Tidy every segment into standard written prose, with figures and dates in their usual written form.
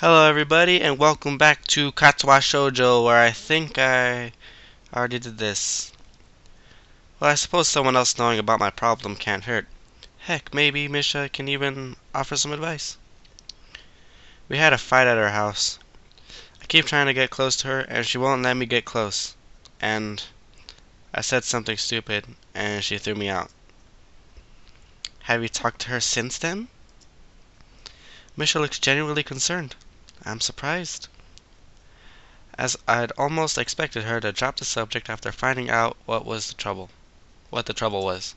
Hello everybody and welcome back to Katawa Shoujo, where I think I already did this. Well, I suppose someone else knowing about my problem can't hurt. Heck, maybe Misha can even offer some advice. We had a fight at her house. I keep trying to get close to her and she won't let me get close. And I said something stupid and she threw me out. Have you talked to her since then? Misha looks genuinely concerned. I'm surprised, as I'd almost expected her to drop the subject after finding out what the trouble was.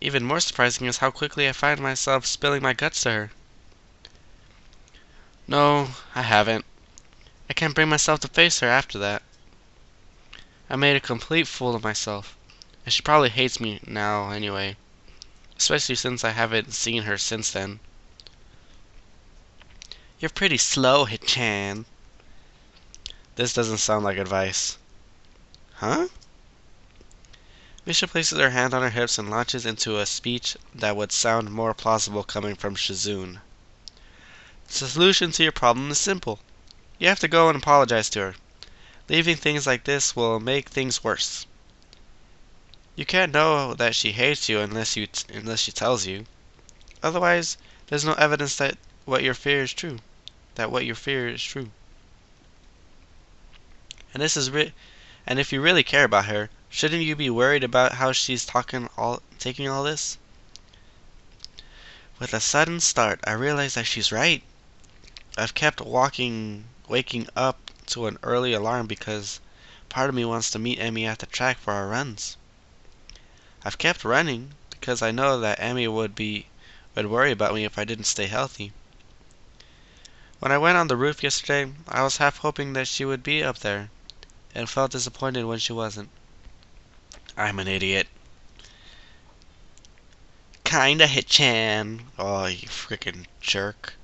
Even more surprising is how quickly I find myself spilling my guts to her. No, I haven't. I can't bring myself to face her after that. I made a complete fool of myself, and she probably hates me now anyway, especially since I haven't seen her since then. You're pretty slow, Hit-chan. This doesn't sound like advice. Huh? Misha places her hand on her hips and launches into a speech that would sound more plausible coming from Shizune. The solution to your problem is simple. You have to go and apologize to her. Leaving things like this will make things worse. You can't know that she hates you unless she tells you. Otherwise, there's no evidence that what your fear is true. That what your fear is true. And and if you really care about her, shouldn't you be worried about how she's taking all this? With a sudden start, I realize that she's right. I've kept waking up to an early alarm because part of me wants to meet Emmy at the track for our runs. I've kept running because I know that Emmy would worry about me if I didn't stay healthy. When I went on the roof yesterday, I was half hoping that she would be up there, and felt disappointed when she wasn't. I'm an idiot. Kinda, Hit-chan. Oh, you freaking jerk.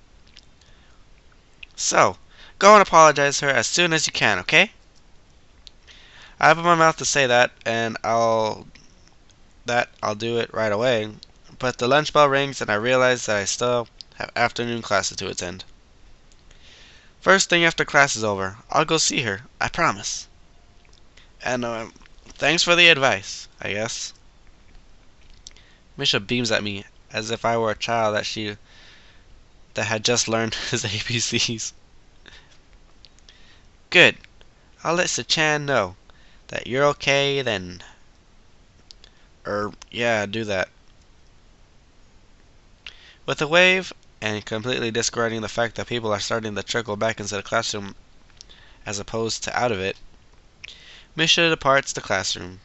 So, go and apologize to her as soon as you can, okay? I opened my mouth to say that, and I'll do it right away. But the lunch bell rings, and I realize that I still have afternoon classes to attend. First thing after class is over, I'll go see her. I promise. And thanks for the advice, I guess. Misha beams at me as if I were a child that had just learned his ABCs. Good. I'll let Sachan know that you're okay then. Yeah, do that. With a wave, and completely disregarding the fact that people are starting to trickle back into the classroom as opposed to out of it, Misha departs the classroom.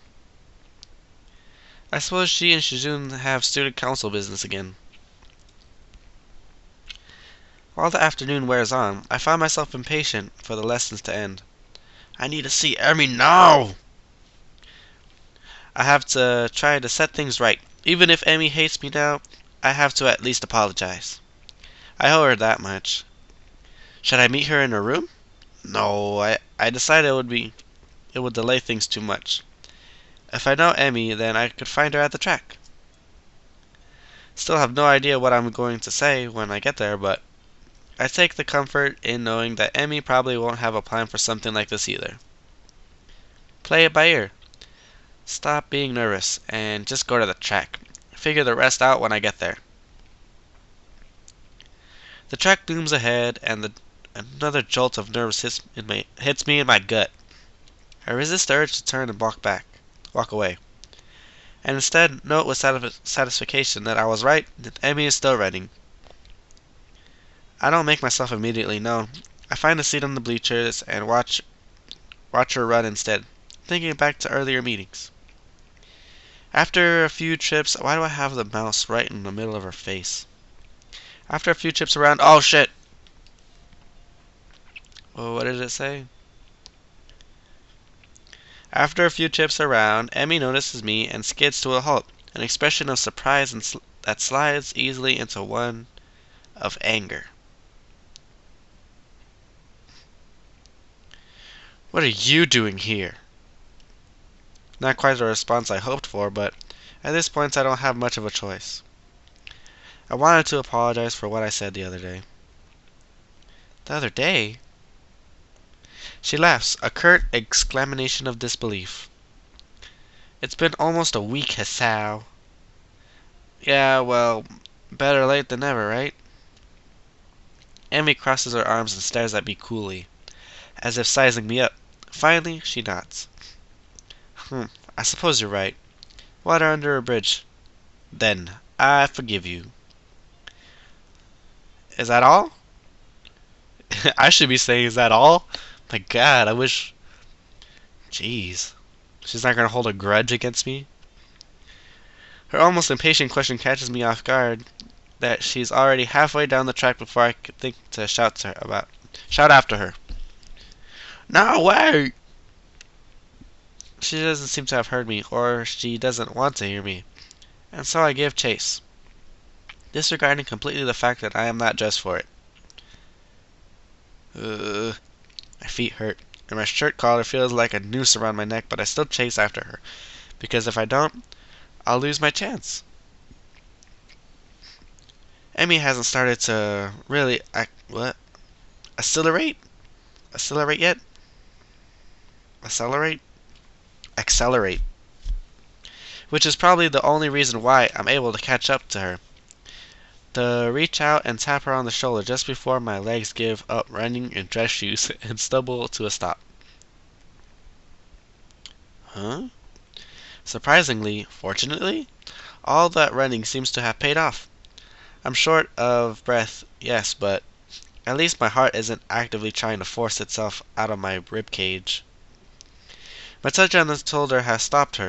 I suppose she and Shizune have student council business again. While the afternoon wears on, I find myself impatient for the lessons to end. I need to see Emmy now! I have to try to set things right. Even if Emmy hates me now, I have to at least apologize. I owe her that much. Should I meet her in her room? No, I decided it would delay things too much. If I know Emmy, then I could find her at the track. Still have no idea what I'm going to say when I get there, but I take the comfort in knowing that Emmy probably won't have a plan for something like this either. Play it by ear. Stop being nervous and just go to the track. Figure the rest out when I get there. The track looms ahead, and another jolt of nerves hits me in my gut. I resist the urge to turn and walk away, and instead note with satisfaction that I was right and Emmy is still running. I don't make myself immediately known. I find a seat on the bleachers and watch her run instead, thinking back to earlier meetings. After a few trips, why do I have the mouse right in the middle of her face? After a few trips around, oh shit! Well, what did it say? After a few trips around, Emmy notices me and skids to a halt, an expression of surprise that slides easily into one of anger. What are you doing here? Not quite the response I hoped for, but at this point I don't have much of a choice. I wanted to apologize for what I said the other day. The other day? She laughs, a curt exclamation of disbelief. It's been almost a week, Hisao. Yeah, well, better late than never, right? Emmy crosses her arms and stares at me coolly, as if sizing me up. Finally, she nods. I suppose you're right. Water under a bridge. Then, I forgive you. Is that all? I should be saying, is that all? My god, I wish... Jeez. She's not gonna hold a grudge against me? Her almost impatient question catches me off guard that she's already halfway down the track before I could think to shout after her. No, wait! She doesn't seem to have heard me, or she doesn't want to hear me, and so I give chase, disregarding completely the fact that I am not dressed for it. My feet hurt, and my shirt collar feels like a noose around my neck, but I still chase after her, because if I don't, I'll lose my chance. Emmy hasn't started to really accelerate yet. Accelerate, which is probably the only reason why I'm able to catch up to her. To reach out and tap her on the shoulder just before my legs give up running in dress shoes and stumble to a stop. Huh? Surprisingly, fortunately, all that running seems to have paid off. I'm short of breath, yes, but at least my heart isn't actively trying to force itself out of my rib cage. My touch on the shoulder has stopped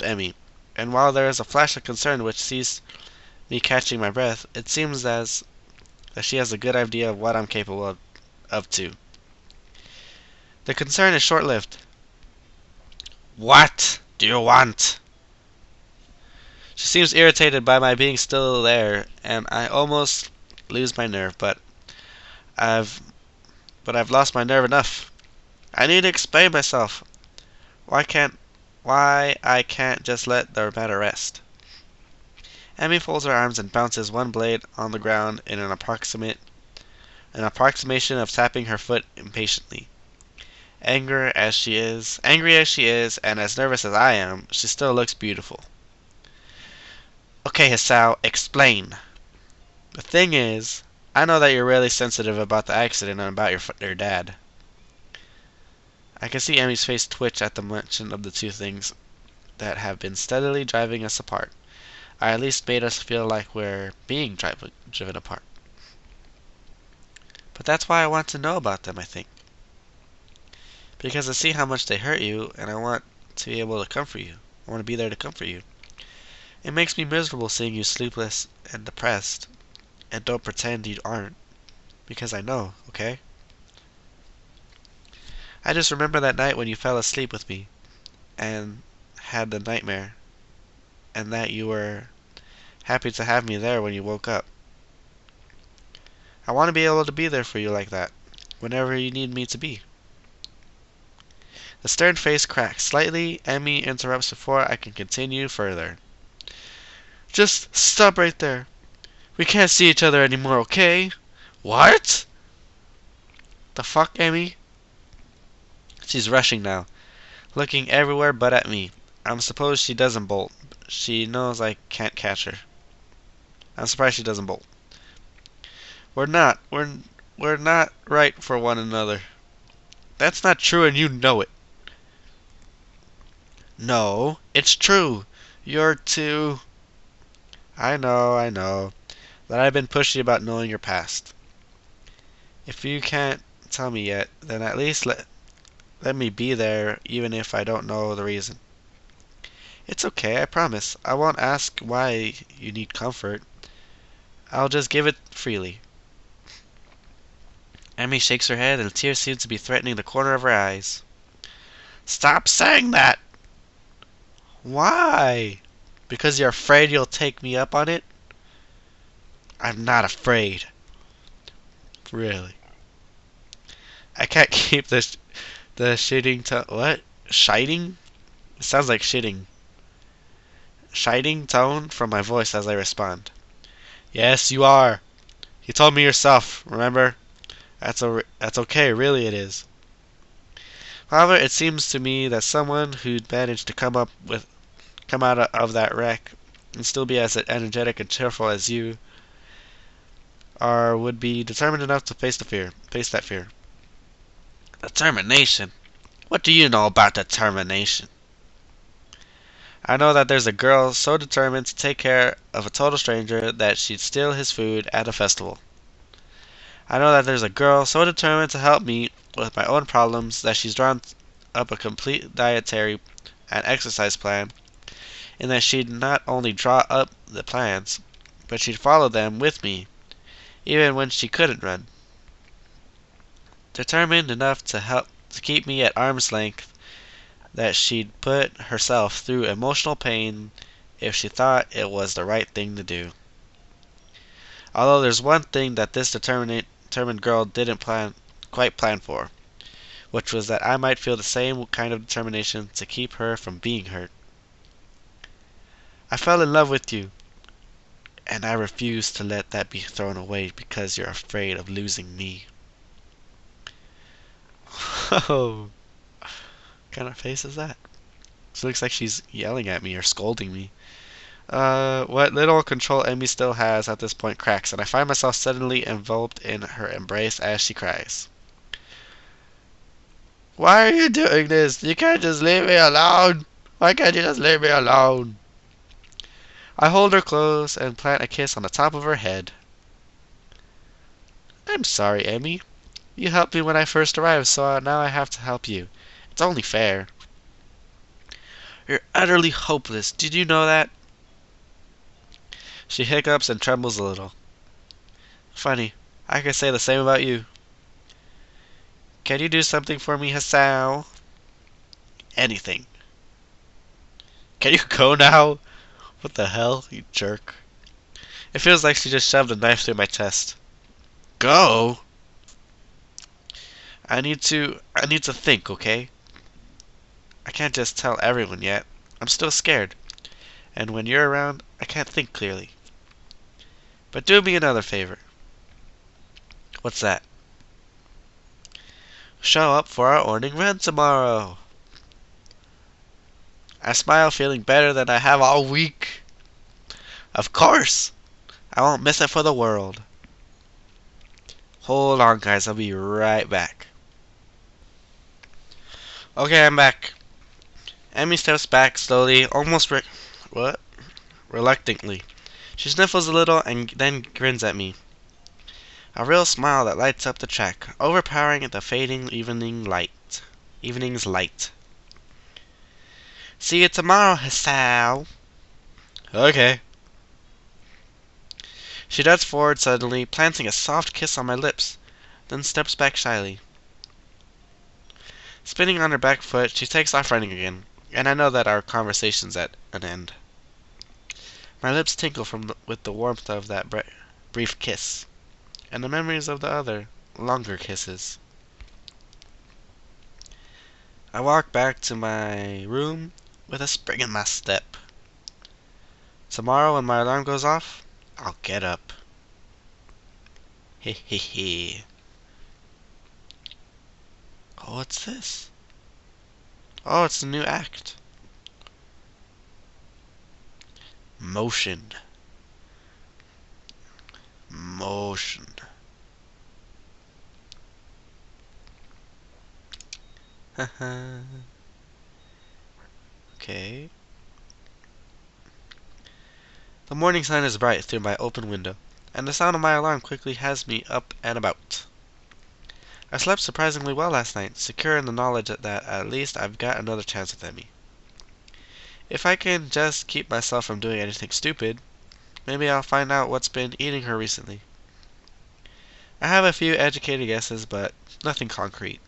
Emmy, and while there is a flash of concern which sees me catching my breath, it seems as that she has a good idea of what I'm capable of too. The concern is short-lived. What do you want? She seems irritated by my being still there, and I almost lose my nerve, but I've lost my nerve enough. I need to explain myself. Why I can't just let the matter rest. Emmy folds her arms and bounces one blade on the ground in an approximation of tapping her foot impatiently. Angry as she is, and as nervous as I am, she still looks beautiful. Okay, Hisao, explain. The thing is, I know that you're really sensitive about the accident and about your dad. I can see Emmy's face twitch at the mention of the two things that have been steadily driving us apart, or at least made us feel like we're being driven apart. But that's why I want to know about them, I think. Because I see how much they hurt you, and I want to be able to comfort you. I want to be there to comfort you. It makes me miserable seeing you sleepless and depressed, and don't pretend you aren't, because I know, okay? I just remember that night when you fell asleep with me, and had the nightmare, and that you were happy to have me there when you woke up. I want to be able to be there for you like that, whenever you need me to be. The stern face cracks slightly. Emmy interrupts before I can continue further. Just stop right there. We can't see each other anymore, okay? What? The fuck, Emmy? She's rushing now, looking everywhere but at me. I'm surprised she doesn't bolt. She knows I can't catch her. I'm surprised she doesn't bolt. We're not right for one another. That's not true and you know it. No, it's true. You're too... I know. That I've been pushy about knowing your past. If you can't tell me yet, then at least let me be there, even if I don't know the reason. It's okay, I promise. I won't ask why you need comfort. I'll just give it freely. Emmy shakes her head, and tears seem to be threatening the corner of her eyes. Stop saying that! Why? Because you're afraid you'll take me up on it? I'm not afraid. Really. I can't keep the shitting what? Shiting? It sounds like shitting. Shiting tone from my voice as I respond. Yes, you are. You told me yourself, remember? That's okay, really it is. However, it seems to me that someone who'd managed to come out of that wreck and still be as energetic and cheerful as you are would be determined enough to face that fear. Determination? What do you know about determination? I know that there's a girl so determined to take care of a total stranger that she'd steal his food at a festival. I know that there's a girl so determined to help me with my own problems that she's drawn up a complete dietary and exercise plan, and that she'd not only draw up the plans, but she'd follow them with me, even when she couldn't run. Determined enough to keep me at arm's length, that she'd put herself through emotional pain if she thought it was the right thing to do. Although there's one thing that this determined girl didn't quite plan for, which was that I might feel the same kind of determination to keep her from being hurt. I fell in love with you, and I refuse to let that be thrown away because you're afraid of losing me. Oh, what kind of face is that? She looks like she's yelling at me or scolding me. What little control Emmy still has at this point cracks, and I find myself suddenly enveloped in her embrace as she cries. Why are you doing this? You can't just leave me alone. Why can't you just leave me alone? I hold her close and plant a kiss on the top of her head. I'm sorry, Emmy. You helped me when I first arrived, so now I have to help you. It's only fair. You're utterly hopeless. Did you know that? She hiccups and trembles a little. Funny, I could say the same about you. Can you do something for me, Hassan? Anything. Can you go now? What the hell, you jerk. It feels like she just shoved a knife through my chest. Go? I need to think, okay? I can't just tell everyone yet. I'm still scared. And when you're around, I can't think clearly. But do me another favor. What's that? Show up for our morning run tomorrow. I smile, feeling better than I have all week. Of course! I won't miss it for the world. Hold on, guys. I'll be right back. Okay, I'm back. Emmy steps back slowly, what? Reluctantly. She sniffles a little and then grins at me. A real smile that lights up the track, overpowering the fading evening's light. See you tomorrow, Hassau. Okay. She darts forward suddenly, planting a soft kiss on my lips, then steps back shyly. Spinning on her back foot, she takes off running again, and I know that our conversation's at an end. My lips tinkle with the warmth of that brief kiss, and the memories of the other, longer kisses. I walk back to my room with a spring in my step. Tomorrow when my alarm goes off, I'll get up. He he he. Oh, what's this? Oh, it's a new act. Motion. Motion. Okay. The morning sun is bright through my open window, and the sound of my alarm quickly has me up and about. I slept surprisingly well last night, secure in the knowledge that at least I've got another chance with Emmy. If I can just keep myself from doing anything stupid, maybe I'll find out what's been eating her recently. I have a few educated guesses, but nothing concrete,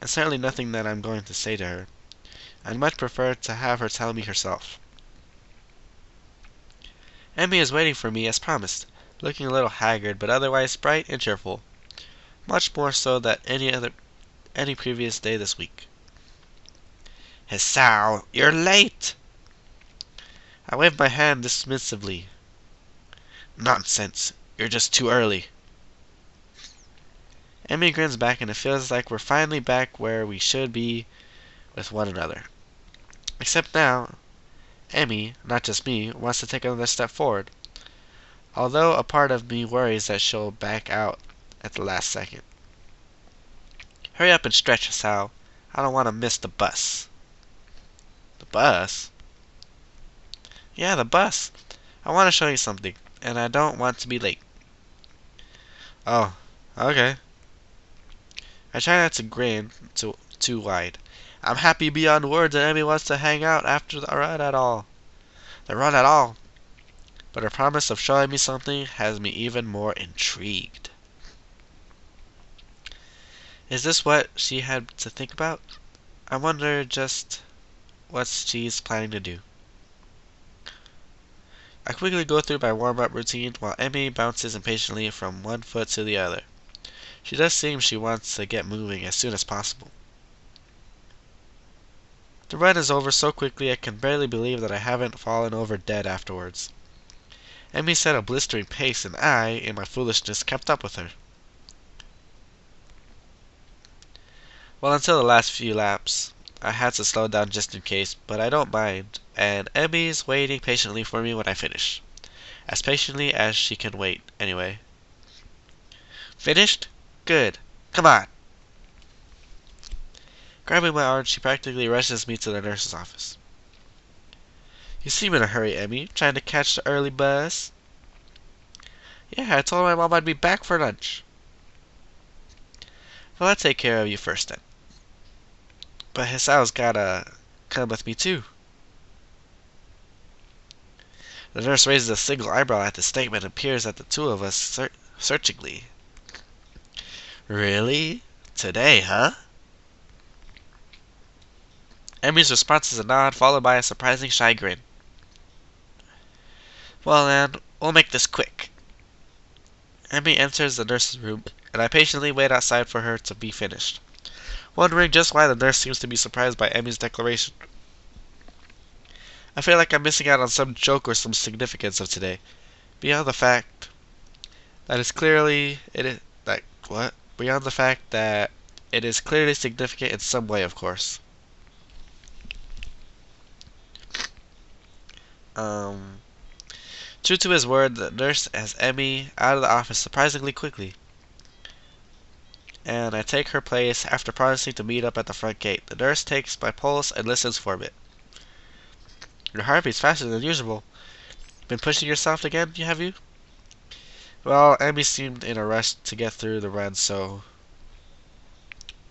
and certainly nothing that I'm going to say to her. I'd much prefer to have her tell me herself. Emmy is waiting for me as promised, looking a little haggard but otherwise bright and cheerful, much more so than any previous day this week. Hassau, you're late! I wave my hand dismissively. Nonsense, you're just too early. Emmy grins back and it feels like we're finally back where we should be with one another. Except now, Emmy, not just me, wants to take another step forward. Although a part of me worries that she'll back out at the last second. Hurry up and stretch us, Hal. I don't want to miss the bus. The bus? Yeah, the bus. I want to show you something, and I don't want to be late. Oh, okay. I try not to grin too wide. I'm happy beyond words that Emmy wants to hang out after the run at all. The run at all. But her promise of showing me something has me even more intrigued. Is this what she had to think about? I wonder just what she's planning to do. I quickly go through my warm-up routine while Emmy bounces impatiently from one foot to the other. She does seem she wants to get moving as soon as possible. The run is over so quickly I can barely believe that I haven't fallen over dead afterwards. Emmy set a blistering pace and I, in my foolishness, kept up with her. Well, until the last few laps, I had to slow down just in case, but I don't mind, and Emmy's waiting patiently for me when I finish. As patiently as she can wait, anyway. Finished? Good. Come on. Grabbing my arm, she practically rushes me to the nurse's office. You seem in a hurry, Emmy. Trying to catch the early bus? Yeah, I told my mom I'd be back for lunch. Well, I'll take care of you first then. But Hisao's gotta come with me too. The nurse raises a single eyebrow at the statement and peers at the two of us searchingly. Really? Today, huh? Emmy's response is a nod, followed by a surprising shy grin. Well then, we'll make this quick. Emmy enters the nurse's room, and I patiently wait outside for her to be finished, wondering just why the nurse seems to be surprised by Emmy's declaration. I feel like I'm missing out on some joke or some significance of today, beyond the fact that Beyond the fact that it is clearly significant in some way, of course. True to his word, the nurse has Emmy out of the office surprisingly quickly, and I take her place after promising to meet up at the front gate. The nurse takes my pulse and listens for a bit. Your heartbeat's faster than usual. Been pushing yourself again, have you? Well, Emmy seemed in a rush to get through the run, so...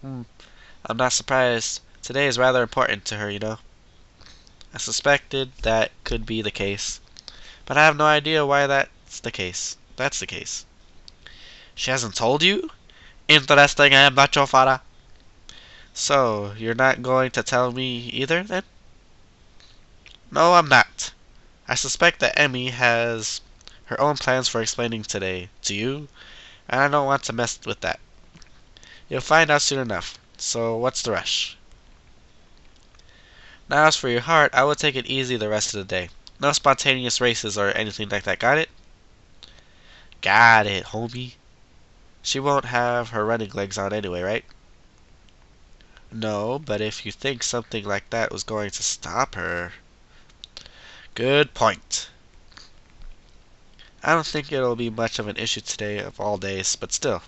I'm not surprised. Today is rather important to her, you know. I suspected that could be the case, but I have no idea why that's the case. She hasn't told you? Interesting, I am not your father. So, you're not going to tell me either, then? No, I'm not. I suspect that Emmy has her own plans for explaining today to you, and I don't want to mess with that. You'll find out soon enough, so what's the rush? Now as for your heart, I will take it easy the rest of the day. No spontaneous races or anything like that, got it? Got it, homie. She won't have her running legs on anyway, right? No, but if you think something like that was going to stop her... Good point. I don't think it'll be much of an issue today of all days, but still.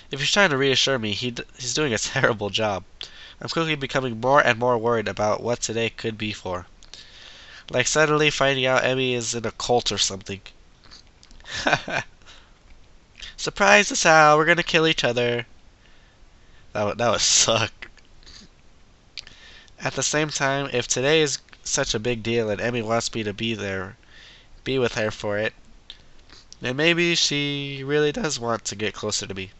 If he's trying to reassure me, he's doing a terrible job. I'm quickly becoming more and more worried about what today could be for. Like suddenly finding out Emmy is in a cult or something. Surprise us, Al, we're gonna kill each other. That would suck. At the same time, if today is such a big deal and Emmy wants me to be with her for it, then maybe she really does want to get closer to me.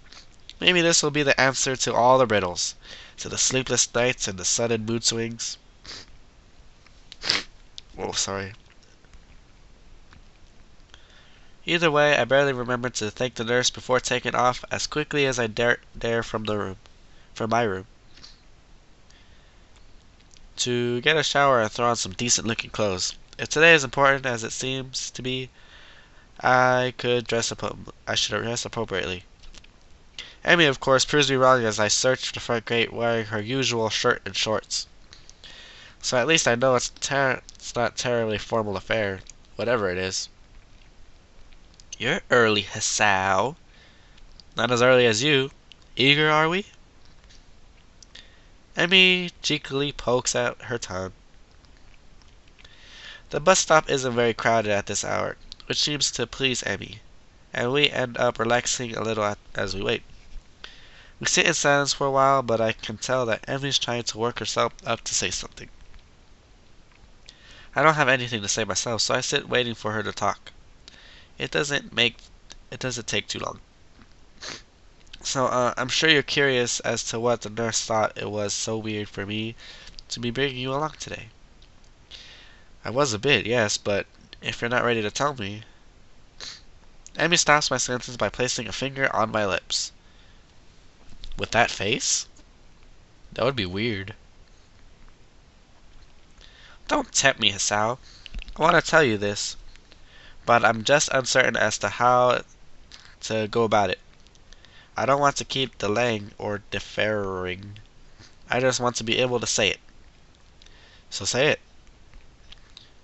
Maybe this will be the answer to all the riddles, to the sleepless nights and the sudden mood swings. Oh, sorry. Either way, I barely remembered to thank the nurse before taking off as quickly as I dare from my room. To get a shower and throw on some decent looking clothes. If today is important as it seems to be, I should dress appropriately. Amy, of course, proves me wrong as I search the front gate wearing her usual shirt and shorts. So at least I know it's not terribly formal affair, whatever it is. You're early, Hasao. Not as early as you. Eager, are we? Emmy cheekily pokes out her tongue. The bus stop isn't very crowded at this hour, which seems to please Emmy, and we end up relaxing a little as we wait. We sit in silence for a while, but I can tell that Emmy's trying to work herself up to say something. I don't have anything to say myself, so I sit waiting for her to talk. It doesn't take too long. So, I'm sure you're curious as to what the nurse thought it was so weird for me to be bringing you along today. I was a bit, yes, but if you're not ready to tell me... Emmy stops my sentence by placing a finger on my lips. With that face? That would be weird. Don't tempt me, Hasao. I want to tell you this, but I'm just uncertain as to how to go about it. I don't want to keep delaying or deferring. I just want to be able to say it. So say it.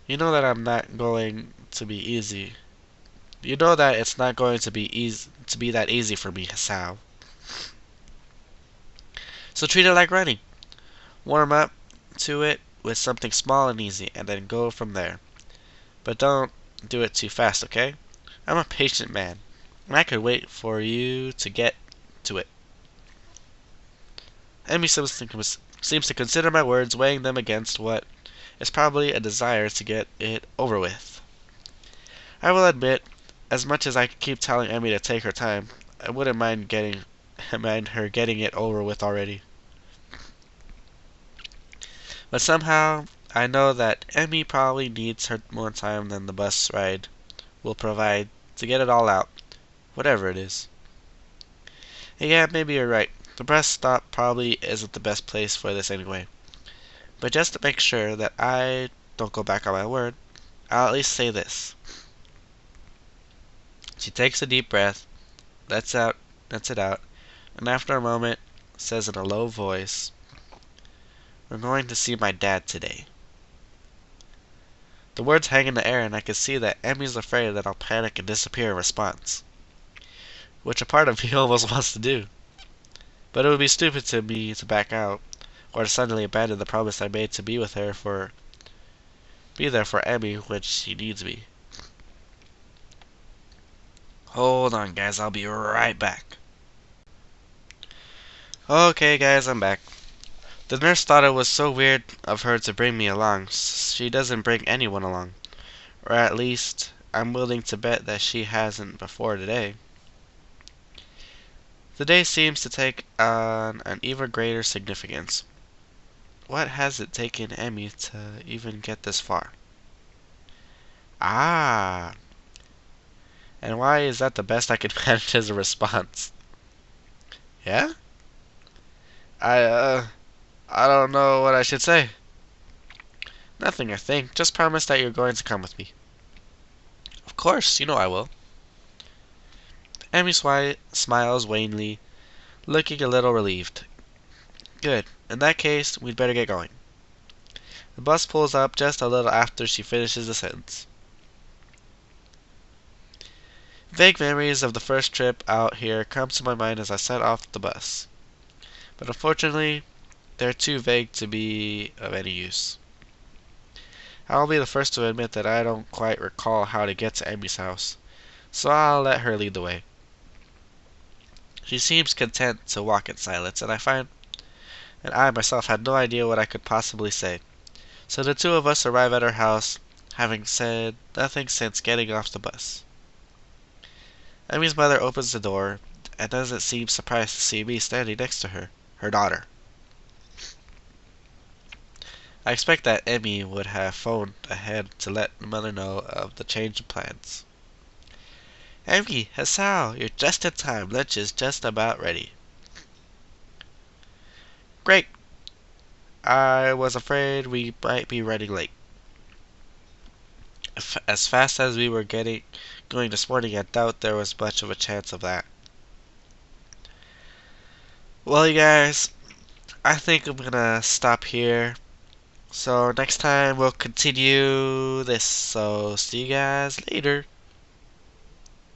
You know that I'm not going to be easy. You know that it's not going to be that easy for me, Hasao. So treat it like running. Warm up to it with something small and easy, and then go from there. But don't do it too fast, okay? I'm a patient man, and I could wait for you to get to it. Emmy seems to consider my words, weighing them against what is probably a desire to get it over with. I will admit, as much as I keep telling Emmy to take her time, I wouldn't mind her getting it over with already. But somehow, I know that Emmy probably needs her more time than the bus ride will provide to get it all out, whatever it is. And yeah, maybe you're right. The bus stop probably isn't the best place for this anyway. But just to make sure that I don't go back on my word, I'll at least say this. She takes a deep breath, lets it out, and after a moment says in a low voice, "We're going to see my dad today." The words hang in the air, and I can see that Emmy's afraid that I'll panic and disappear in response, which a part of me almost wants to do. But it would be stupid to me to back out, or to suddenly abandon the promise I made to be there for Emmy when she needs me. Hold on, guys, I'll be right back. Okay, guys, I'm back. The nurse thought it was so weird of her to bring me along. She doesn't bring anyone along. Or at least, I'm willing to bet that she hasn't before today. The day seems to take on an even greater significance. What has it taken Emmy to even get this far? Ah, and why is that the best I could manage as a response? Yeah? I, I don't know what I should say. Nothing, I think. Just promise that you're going to come with me. Of course, you know I will. Emmy smiles wanly, looking a little relieved. Good. In that case, we'd better get going. The bus pulls up just a little after she finishes the sentence. Vague memories of the first trip out here come to my mind as I set off the bus. But unfortunately, they're too vague to be of any use. I'll be the first to admit that I don't quite recall how to get to Emmy's house, so I'll let her lead the way. She seems content to walk in silence, and I myself had no idea what I could possibly say. So the two of us arrive at her house, having said nothing since getting off the bus. Emmy's mother opens the door, and doesn't seem surprised to see me standing next to her daughter. I expect that Emmy would have phoned ahead to let the mother know of the change of plans. "Emmy, Hasao, you're just in time. Lunch is just about ready." "Great. I was afraid we might be running late. As fast as we were going this morning, I doubt there was much of a chance of that." Well, you guys, I think I'm gonna stop here. So next time we'll continue this. So see you guys later.